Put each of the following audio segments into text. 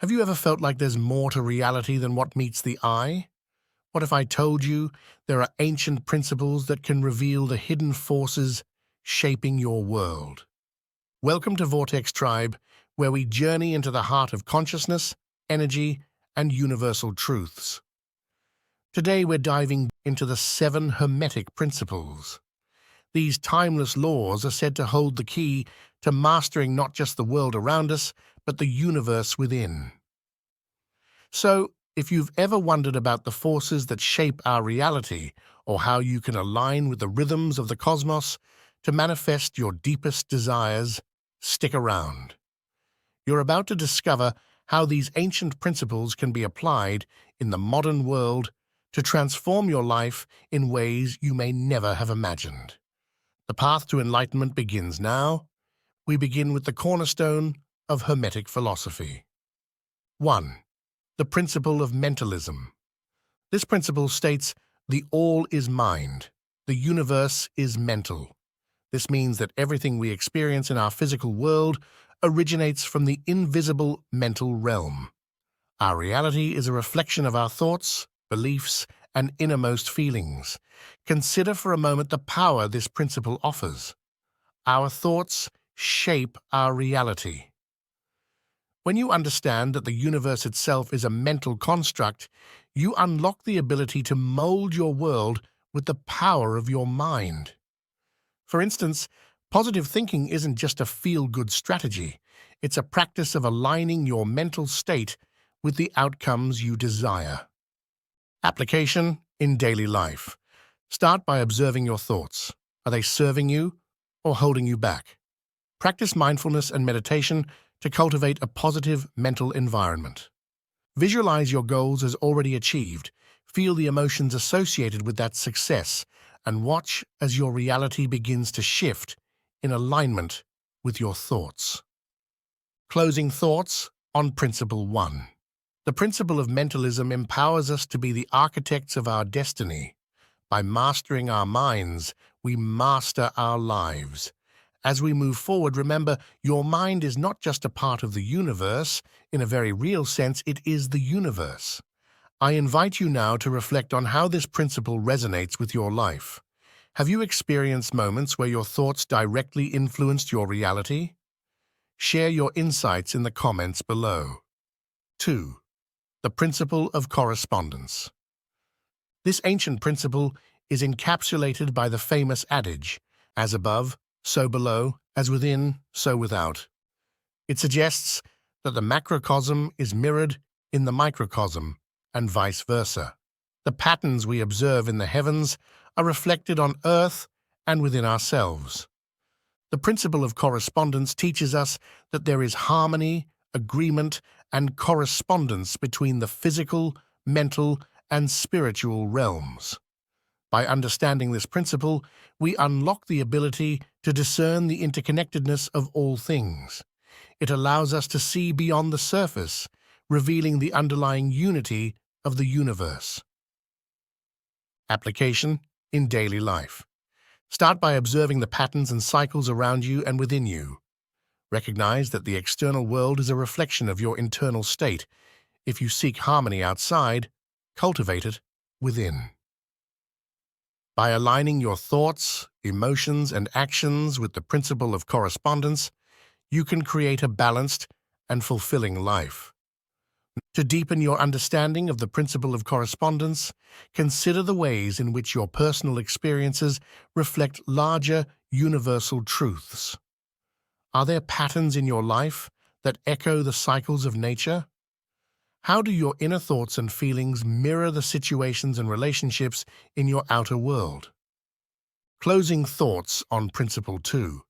Have you ever felt like there's more to reality than what meets the eye? What if I told you there are ancient principles that can reveal the hidden forces shaping your world? Welcome to Vortex Tribe, where we journey into the heart of consciousness, energy, and universal truths. Today we're diving into the 7 Hermetic Principles. These timeless laws are said to hold the key to mastering not just the world around us, but the universe within. So, if you've ever wondered about the forces that shape our reality, or how you can align with the rhythms of the cosmos to manifest your deepest desires, stick around. You're about to discover how these ancient principles can be applied in the modern world to transform your life in ways you may never have imagined. The path to enlightenment begins now. We begin with the cornerstone of Hermetic philosophy. 1. The Principle of Mentalism. This principle states the all is mind, the universe is mental. This means that everything we experience in our physical world originates from the invisible mental realm. Our reality is a reflection of our thoughts, beliefs, and innermost feelings. Consider for a moment the power this principle offers. Our thoughts shape our reality. When you understand that the universe itself is a mental construct, you unlock the ability to mold your world with the power of your mind. For instance, positive thinking isn't just a feel-good strategy. It's a practice of aligning your mental state with the outcomes you desire. Application in daily life. Start by observing your thoughts. Are they serving you or holding you back? Practice mindfulness and meditation to cultivate a positive mental environment. Visualize your goals as already achieved, feel the emotions associated with that success, and watch as your reality begins to shift in alignment with your thoughts. Closing thoughts on Principle 1. The principle of mentalism empowers us to be the architects of our destiny. By mastering our minds, we master our lives. As we move forward, remember, your mind is not just a part of the universe. In a very real sense, it is the universe. I invite you now to reflect on how this principle resonates with your life. Have you experienced moments where your thoughts directly influenced your reality? Share your insights in the comments below. 2. The Principle of Correspondence. This ancient principle is encapsulated by the famous adage, as above, so below, as within, so without. It suggests that the macrocosm is mirrored in the microcosm, and vice versa. The patterns we observe in the heavens are reflected on Earth and within ourselves. The principle of correspondence teaches us that there is harmony, agreement, and correspondence between the physical, mental, and spiritual realms. By understanding this principle, we unlock the ability to discern the interconnectedness of all things. It allows us to see beyond the surface, revealing the underlying unity of the universe. Application in daily life. Start by observing the patterns and cycles around you and within you. Recognize that the external world is a reflection of your internal state. If you seek harmony outside, cultivate it within. By aligning your thoughts, emotions, and actions with the principle of correspondence, you can create a balanced and fulfilling life. To deepen your understanding of the principle of correspondence, consider the ways in which your personal experiences reflect larger, universal truths. Are there patterns in your life that echo the cycles of nature? How do your inner thoughts and feelings mirror the situations and relationships in your outer world? Closing thoughts on Principle 2.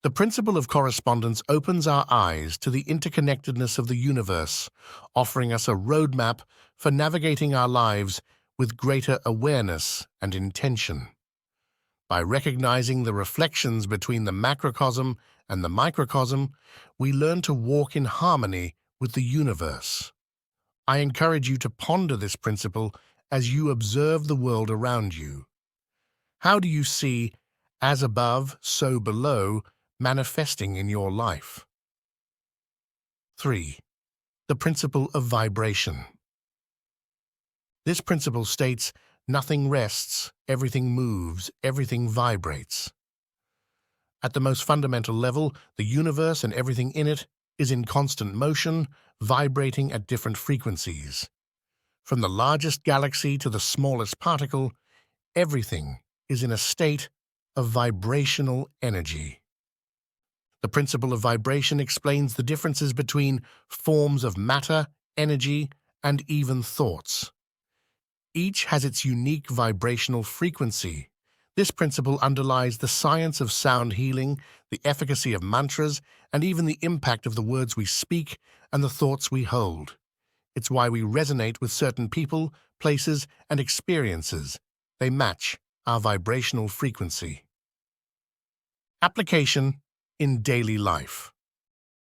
The principle of correspondence opens our eyes to the interconnectedness of the universe, offering us a roadmap for navigating our lives with greater awareness and intention. By recognizing the reflections between the macrocosm and the microcosm, we learn to walk in harmony with the universe. I encourage you to ponder this principle as you observe the world around you. How do you see as above, so below manifesting in your life? 3. the principle of vibration. This principle states, nothing rests, everything moves, everything vibrates. At the most fundamental level, the universe and everything in it is in constant motion, vibrating at different frequencies. From the largest galaxy to the smallest particle, everything is in a state of vibrational energy. The principle of vibration explains the differences between forms of matter, energy, and even thoughts. Each has its unique vibrational frequency. This principle underlies the science of sound healing, the efficacy of mantras, and even the impact of the words we speak and the thoughts we hold. It's why we resonate with certain people, places, and experiences. They match our vibrational frequency. Application in daily life.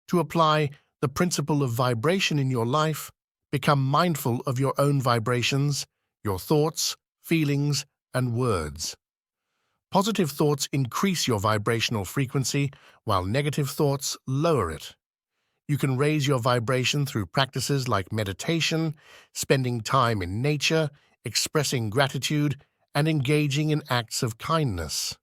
To apply the principle of vibration in your life, become mindful of your own vibrations, your thoughts, feelings, and words. Positive thoughts increase your vibrational frequency, while negative thoughts lower it. You can raise your vibration through practices like meditation, spending time in nature, expressing gratitude, and engaging in acts of kindness.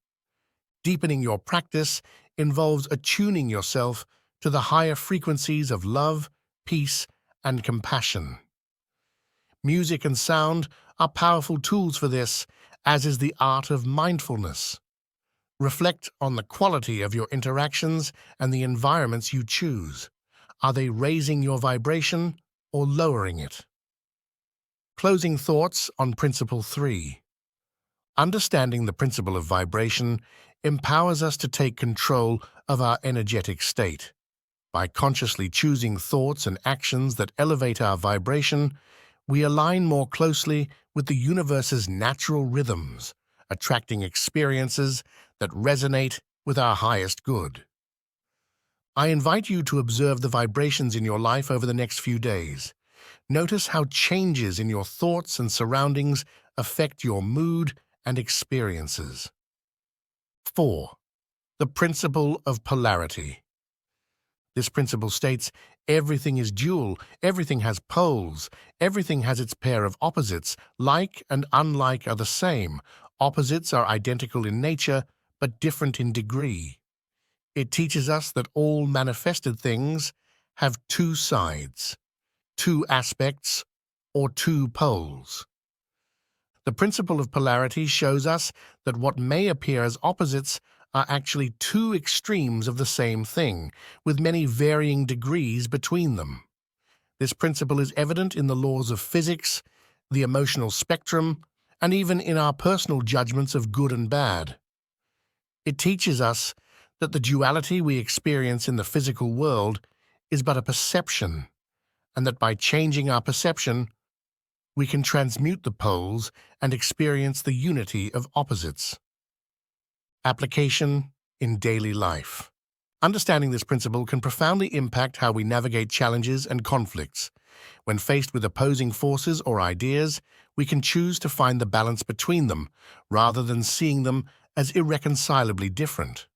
Deepening your practice involves attuning yourself to the higher frequencies of love, peace, and compassion. Music and sound are powerful tools for this, as is the art of mindfulness. Reflect on the quality of your interactions and the environments you choose. Are they raising your vibration or lowering it? Closing thoughts on Principle 3. Understanding the principle of vibration empowers us to take control of our energetic state. By consciously choosing thoughts and actions that elevate our vibration, we align more closely with the universe's natural rhythms, attracting experiences that resonate with our highest good. I invite you to observe the vibrations in your life over the next few days. Notice how changes in your thoughts and surroundings affect your mood and experiences. 4. The Principle of Polarity. This principle states, everything is dual, everything has poles, everything has its pair of opposites, like and unlike are the same. Opposites are identical in nature, but different in degree. It teaches us that all manifested things have two sides, two aspects, or two poles. The principle of polarity shows us that what may appear as opposites are actually two extremes of the same thing, with many varying degrees between them. This principle is evident in the laws of physics, the emotional spectrum, and even in our personal judgments of good and bad. It teaches us that the duality we experience in the physical world is but a perception, and that by changing our perception, we can transmute the poles and experience the unity of opposites. Application in daily life. Understanding this principle can profoundly impact how we navigate challenges and conflicts. When faced with opposing forces or ideas, we can choose to find the balance between them, rather than seeing them as irreconcilably different.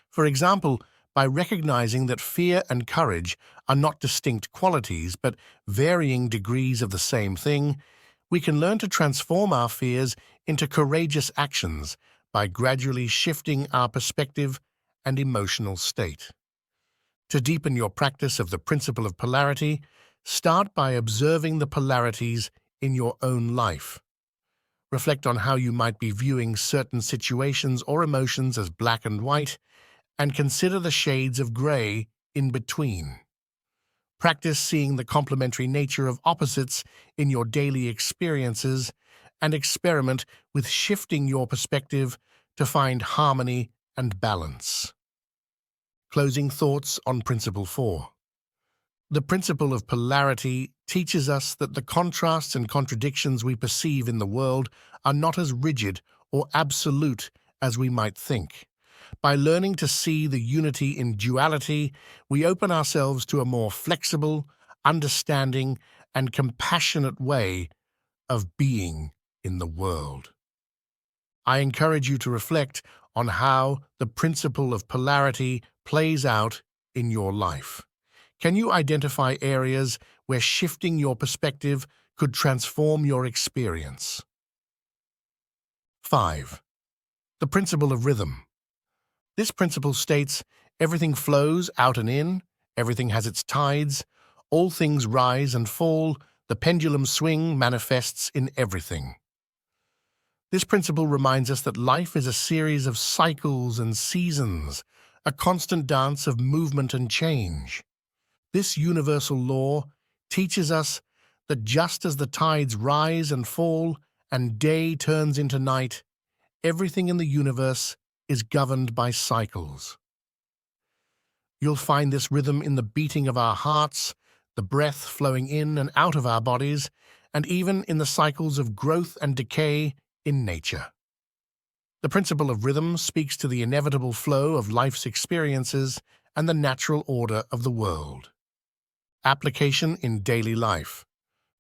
For example, by recognizing that fear and courage are not distinct qualities but varying degrees of the same thing, we can learn to transform our fears into courageous actions by gradually shifting our perspective and emotional state. To deepen your practice of the principle of polarity, start by observing the polarities in your own life. Reflect on how you might be viewing certain situations or emotions as black and white, and consider the shades of gray in between. Practice seeing the complementary nature of opposites in your daily experiences and experiment with shifting your perspective to find harmony and balance. Closing thoughts on Principle 4. The principle of polarity teaches us that the contrasts and contradictions we perceive in the world are not as rigid or absolute as we might think. By learning to see the unity in duality, we open ourselves to a more flexible, understanding, and compassionate way of being in the world. I encourage you to reflect on how the principle of polarity plays out in your life. Can you identify areas where shifting your perspective could transform your experience. 5. The principle of rhythm. This principle states everything flows out and in, everything has its tides, all things rise and fall, the pendulum swing manifests in everything. This principle reminds us that life is a series of cycles and seasons, a constant dance of movement and change. This universal law teaches us that just as the tides rise and fall and day turns into night, everything in the universe is governed by cycles. You'll find this rhythm in the beating of our hearts, the breath flowing in and out of our bodies, and even in the cycles of growth and decay in nature. The principle of rhythm speaks to the inevitable flow of life's experiences and the natural order of the world. Application in daily life.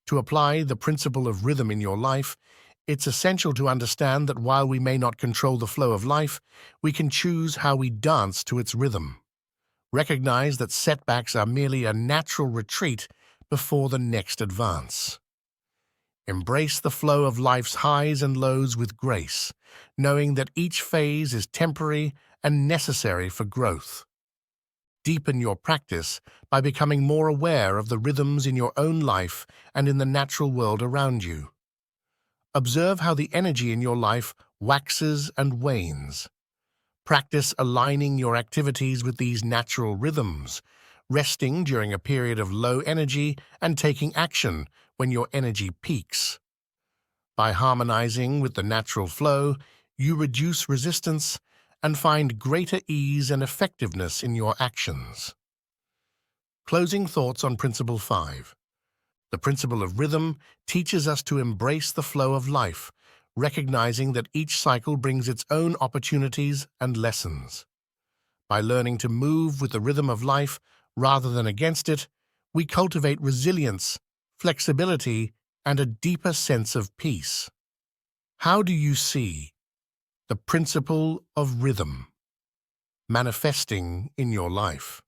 To apply the principle of rhythm in your life, it's essential to understand that while we may not control the flow of life, we can choose how we dance to its rhythm. Recognize that setbacks are merely a natural retreat before the next advance. Embrace the flow of life's highs and lows with grace, knowing that each phase is temporary and necessary for growth. Deepen your practice by becoming more aware of the rhythms in your own life and in the natural world around you. Observe how the energy in your life waxes and wanes. Practice aligning your activities with these natural rhythms, resting during a period of low energy and taking action when your energy peaks. By harmonizing with the natural flow, you reduce resistance and find greater ease and effectiveness in your actions. Closing thoughts on Principle 5. The principle of rhythm teaches us to embrace the flow of life, recognizing that each cycle brings its own opportunities and lessons. By learning to move with the rhythm of life rather than against it, we cultivate resilience, flexibility, and a deeper sense of peace. How do you see the principle of rhythm manifesting in your life?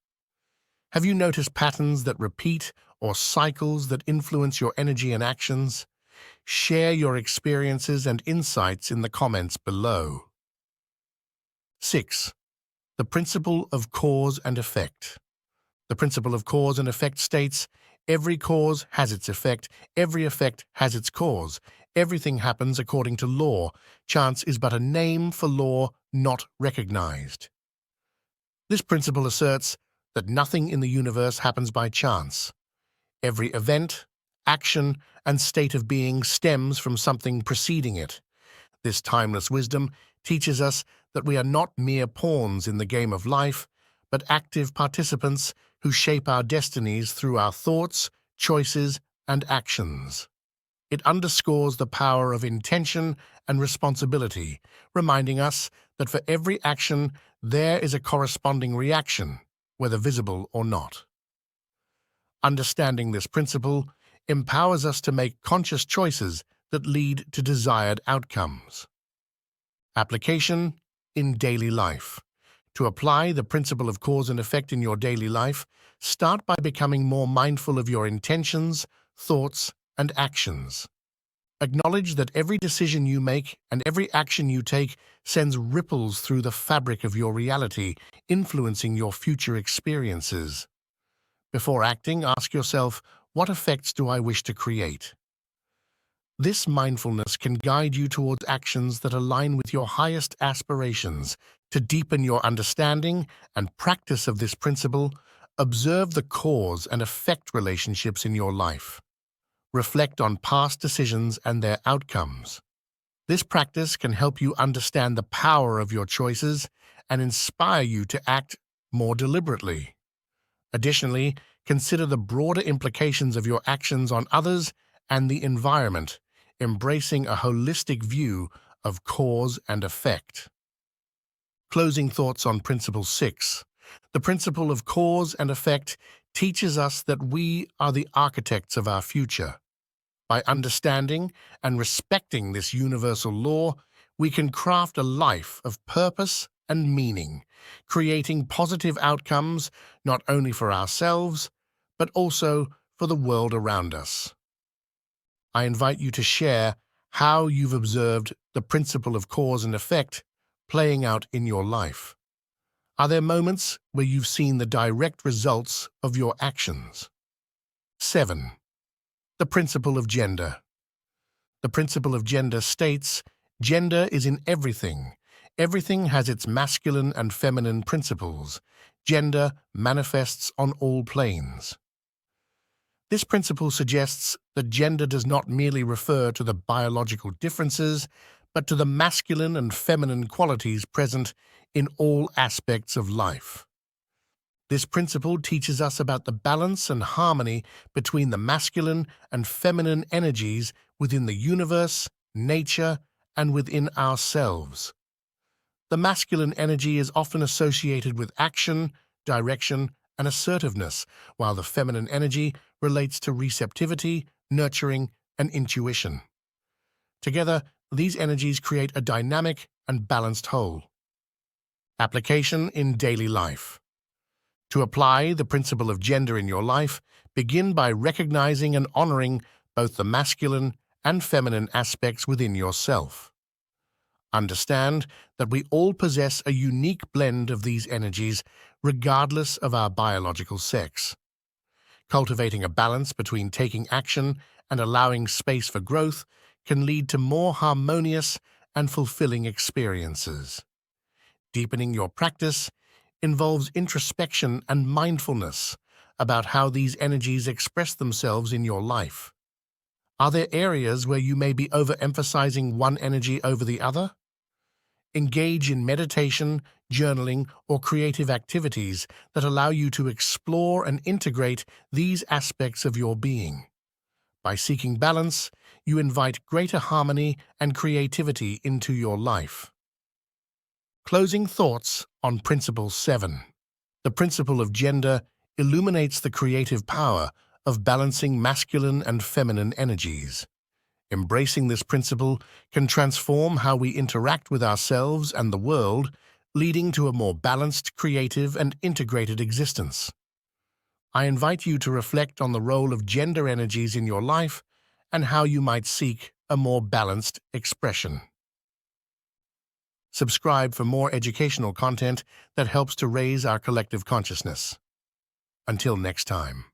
Have you noticed patterns that repeat or cycles that influence your energy and actions? Share your experiences and insights in the comments below. 6. The principle of cause and effect. The principle of cause and effect states, every cause has its effect, every effect has its cause. Everything happens according to law. Chance is but a name for law not recognized. This principle asserts that nothing in the universe happens by chance. Every event, action, and state of being stems from something preceding it. This timeless wisdom teaches us that we are not mere pawns in the game of life, but active participants who shape our destinies through our thoughts, choices, and actions. It underscores the power of intention and responsibility, reminding us that for every action there is a corresponding reaction, whether visible or not. Understanding this principle empowers us to make conscious choices that lead to desired outcomes. Application in daily life. To apply the principle of cause and effect in your daily life, start by becoming more mindful of your intentions, thoughts, and actions. Acknowledge that every decision you make and every action you take sends ripples through the fabric of your reality, influencing your future experiences. Before acting, ask yourself, what effects do I wish to create? This mindfulness can guide you towards actions that align with your highest aspirations. To deepen your understanding and practice of this principle, observe the cause and effect relationships in your life. Reflect on past decisions and their outcomes. This practice can help you understand the power of your choices and inspire you to act more deliberately. Additionally, consider the broader implications of your actions on others and the environment, embracing a holistic view of cause and effect. Closing thoughts on Principle 6. The principle of cause and effect teaches us that we are the architects of our future. By understanding and respecting this universal law, we can craft a life of purpose and meaning, creating positive outcomes not only for ourselves, but also for the world around us. I invite you to share how you've observed the principle of cause and effect playing out in your life. Are there moments where you've seen the direct results of your actions? 7. The principle of gender. The principle of gender states, gender is in everything. Everything has its masculine and feminine principles. Gender manifests on all planes. This principle suggests that gender does not merely refer to the biological differences, but to the masculine and feminine qualities present in all aspects of life. This principle teaches us about the balance and harmony between the masculine and feminine energies within the universe, nature, and within ourselves. The masculine energy is often associated with action, direction, and assertiveness, while the feminine energy relates to receptivity, nurturing, and intuition. Together, these energies create a dynamic and balanced whole. Application in daily life. To apply the principle of gender in your life, begin by recognizing and honoring both the masculine and feminine aspects within yourself. Understand that we all possess a unique blend of these energies, regardless of our biological sex. Cultivating a balance between taking action and allowing space for growth can lead to more harmonious and fulfilling experiences. Deepening your practice involves introspection and mindfulness about how these energies express themselves in your life. Are there areas where you may be overemphasizing one energy over the other? Engage in meditation, journaling, or creative activities that allow you to explore and integrate these aspects of your being. By seeking balance, you invite greater harmony and creativity into your life. Closing thoughts on Principle 7. The principle of gender illuminates the creative power of balancing masculine and feminine energies. Embracing this principle can transform how we interact with ourselves and the world, leading to a more balanced, creative, and integrated existence. I invite you to reflect on the role of gender energies in your life and how you might seek a more balanced expression. Subscribe for more educational content that helps to raise our collective consciousness. Until next time.